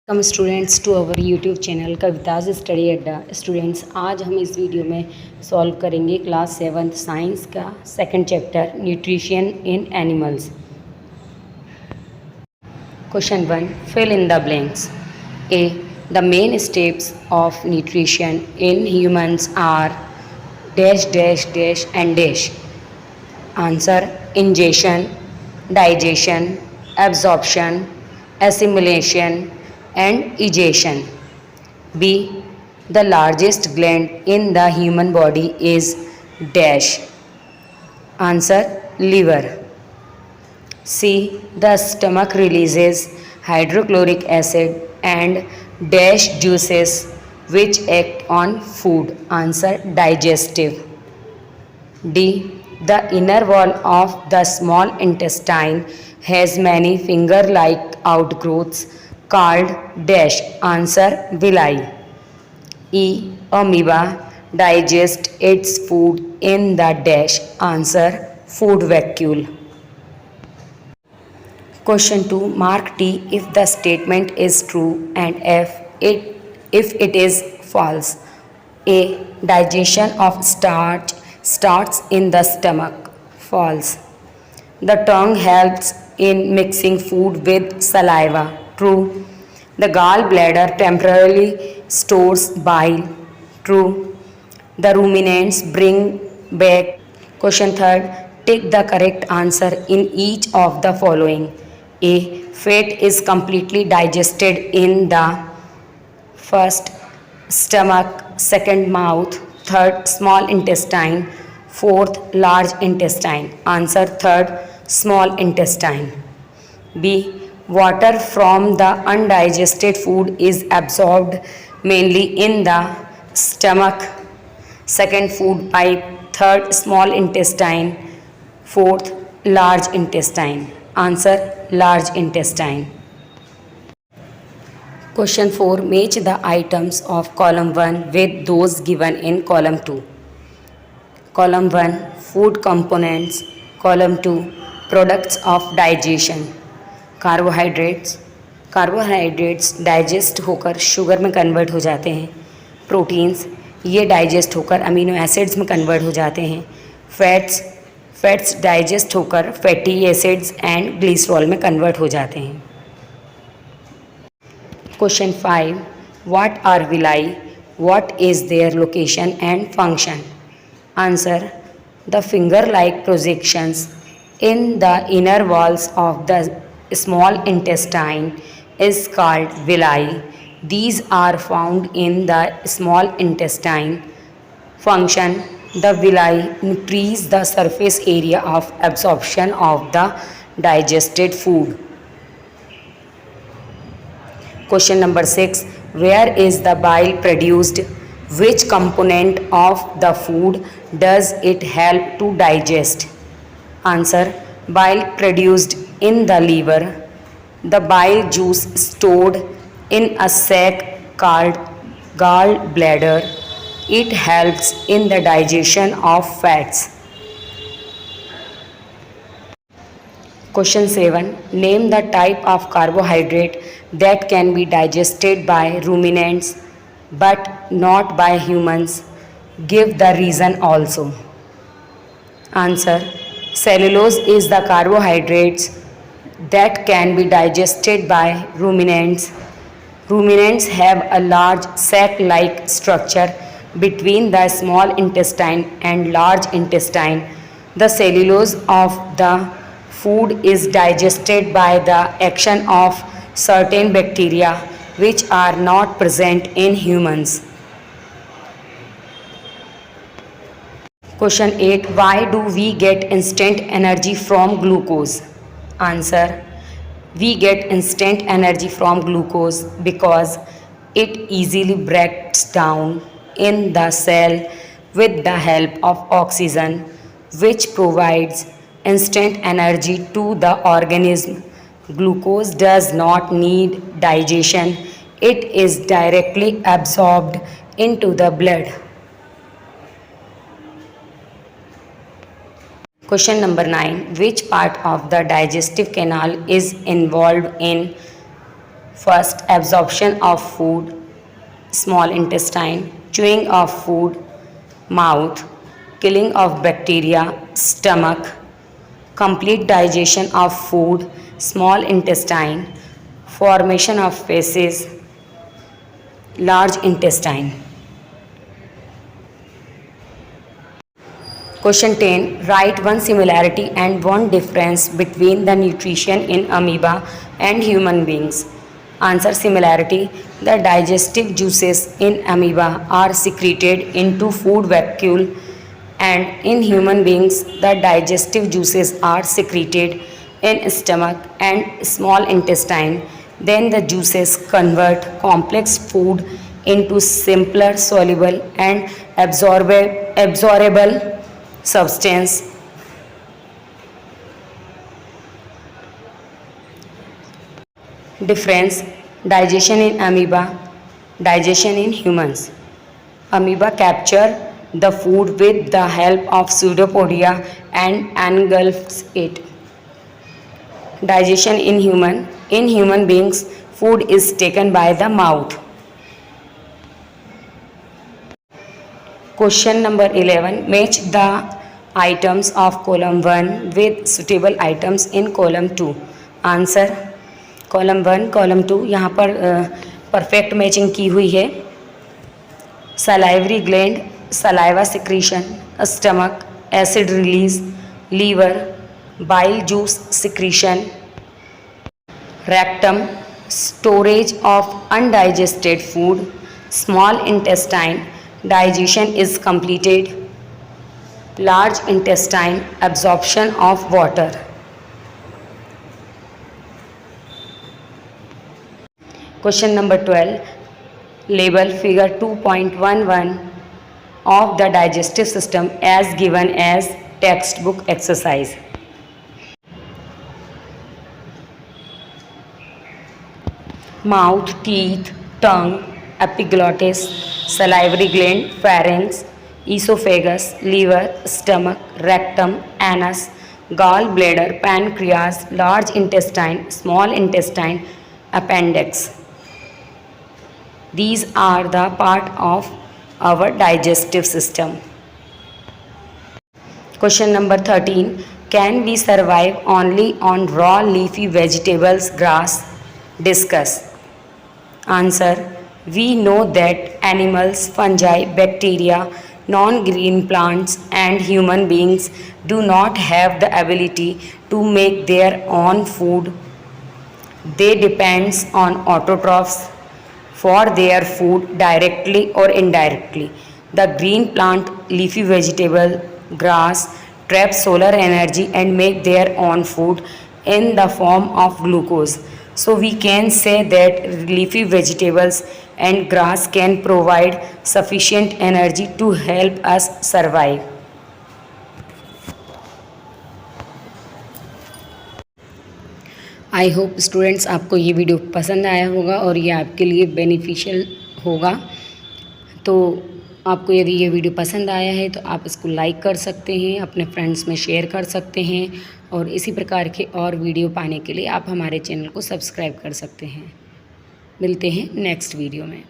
Welcome students to our YouTube channel Kavita's study अड्डा। Students, आज हम इस वीडियो में सॉल्व करेंगे क्लास 7 साइंस का second chapter nutrition in animals. Question 1, fill in the blanks. A, the main steps of nutrition in humans are dash dash dash and dash. Answer: ingestion, digestion, absorption, assimilation and egestion. B, the largest gland in the human body is dash. Answer: liver. C, the stomach releases hydrochloric acid and dash juices which act on food. Answer: digestive. D, the inner wall of the small intestine has many finger-like outgrowths called dash. Answer: villi. E, amoeba digests its food in the dash. Answer: food vacuole. Question 2, mark T if the statement is true and if it is false. A, digestion of starch starts in the stomach. False. The tongue helps in mixing food with saliva. True. The gallbladder temporarily stores bile. True. The ruminants bring back. Question 3, take the correct answer in each of the following. A, fat is completely digested in the first, stomach; second, mouth; third, small intestine; fourth, large intestine. Answer: third, small intestine. B, water from the undigested food is absorbed mainly in the stomach; second, food pipe; third, small intestine; fourth, large intestine. Answer: large intestine. Question 4, match the items of column 1 with those given in column 2. Column 1, food components. Column 2, products of digestion. Carbohydrates digest होकर sugar में convert हो जाते हैं। Proteins, ये digest होकर amino acids में convert हो जाते हैं। फैट्स डाइजेस्ट होकर फैटी एसिड्स एंड ग्लिसरॉल में कन्वर्ट हो जाते हैं। Question 5, what are villi? What is their location and function? Answer: the finger like projections in the inner walls of the small intestine is called villi. These are found in the small intestine. Function: the villi increase the surface area of absorption of the digested food. Question number 6, where is the bile produced? Which component of the food does it help to digest? Answer: bile produced in the liver. The bile juice stored in a sac called gallbladder. It helps in the digestion of fats. Question 7, name the type of carbohydrate that can be digested by ruminants but not by humans. Give the reason also. Answer: cellulose is the carbohydrates that can be digested by ruminants. Ruminants have a large sac-like structure between the small intestine and large intestine. The cellulose of the food is digested by the action of certain bacteria which are not present in humans. Question 8, why do we get instant energy from glucose? Answer: we get instant energy from glucose because it easily breaks down in the cell with the help of oxygen, which provides instant energy to the organism. Glucose does not need digestion. It is directly absorbed into the blood. Question number 9, which part of the digestive canal is involved in First, absorption of food, small intestine, chewing of food, mouth, killing of bacteria, stomach, complete digestion of food, small intestine, formation of feces, large intestine. Question 10. Write one similarity and one difference between the nutrition in amoeba and human beings. Answer. Similarity. The digestive juices in amoeba are secreted into food vacuole, and in human beings the digestive juices are secreted in stomach and small intestine. Then the juices convert complex food into simpler, soluble and absorbable substance. Difference. Digestion in amoeba, digestion in humans. Amoeba capture the food with the help of pseudopodia and engulfs it. Digestion in human beings, food is taken by the mouth. Question number 11. Match the items of column 1 with suitable items in column 2. Answer. Column 1 column 2 यहाँ पर perfect matching की हुई है. Salivary gland, saliva secretion, stomach, acid release, liver, bile juice secretion, rectum, storage of undigested food, small intestine, digestion is completed, large intestine, absorption of water. Question number 12. Label figure 2.11 of the digestive system as given as textbook exercise. Mouth, teeth, tongue, epiglottis, salivary gland, pharynx, esophagus, liver, stomach, rectum, anus, gallbladder, pancreas, large intestine, small intestine, appendix. These are the part of our digestive system. Question number 13. Can we survive only on raw leafy vegetables, grass? Discuss. Answer. We know that animals, fungi, bacteria, non-green plants and human beings do not have the ability to make their own food. They depend on autotrophs for their food directly or indirectly. The green plant, leafy vegetable, grass trap solar energy and make their own food in the form of glucose. So we can say that leafy vegetables and grass can provide sufficient energy to help us survive. I hope students आपको ये video पसंद आया होगा और ये आपके लिए beneficial होगा. तो आपको यदि ये वीडियो पसंद आया है तो आप इसको लाइक कर सकते हैं, अपने फ्रेंड्स में शेयर कर सकते हैं और इसी प्रकार के और वीडियो पाने के लिए आप हमारे चैनल को सब्सक्राइब कर सकते हैं. मिलते हैं नेक्स्ट वीडियो में.